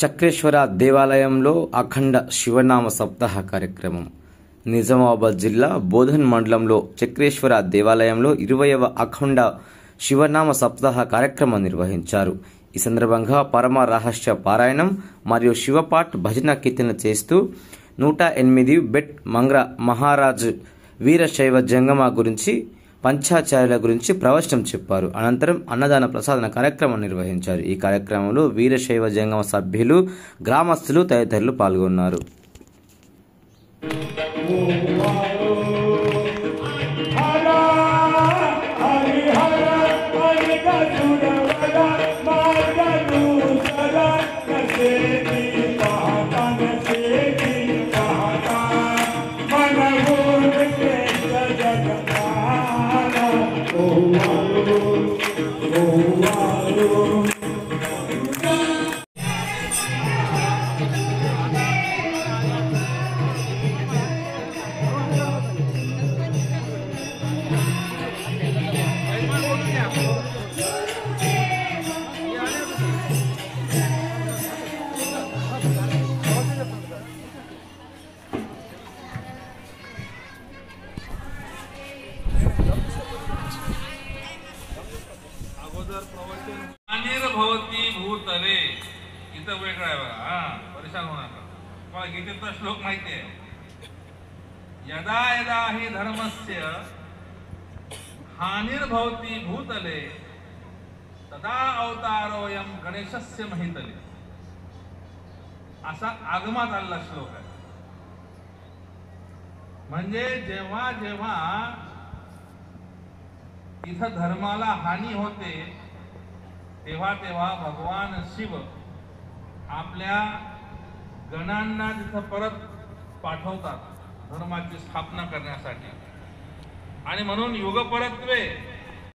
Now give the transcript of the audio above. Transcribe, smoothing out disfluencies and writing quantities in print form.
చక్రేశ్వర దేవాలయంలో అఖండ శివనామ సప్తాహ కార్యక్రమం. నిజామాబాద్ జిల్లా బోధన్ మండలంలో చక్రేశ్వర దేవాలయంలో 20వ అఖండ శివనామ సప్తాహ కార్యక్రమం నిర్వహించారు. ఈ సందర్భంగా పరమ రహస్య పారాయణం మరియు శివపాఠ్ భజన కీర్తన చేస్తూ 108 బెట్ మంగ్ర మహారాజ్ వీరశైవ జంగమ గురించి పంచాచార్యుల గురించి ప్రవచనం చెప్పారు. అనంతరం అన్నదాన ప్రసాదన కార్యక్రమం నిర్వహించారు. ఈ కార్యక్రమంలో వీరశైవ జంగమ సభ్యులు, గ్రామస్తులు తదితరులు పాల్గొన్నారు. भवती भूतले इथं वेगळं आहे बघा. परेशान होऊ नका. मला गीतेतला श्लोक माहिती आहे. यदा यदा हि धर्मस्य हानिर्भवती भूतले तदा अवतारोयम गणेशस्य महितले, असा आगमात आलेला श्लोक आहे. म्हणजे जेव्हा जेव्हा इथं धर्माला हानी होते तेव्हा तेव्हा भगवान शिव आपल्या गणांना तिथं परत पाठवतात धर्माची स्थापना करण्यासाठी. आणि म्हणून युगपरत्वे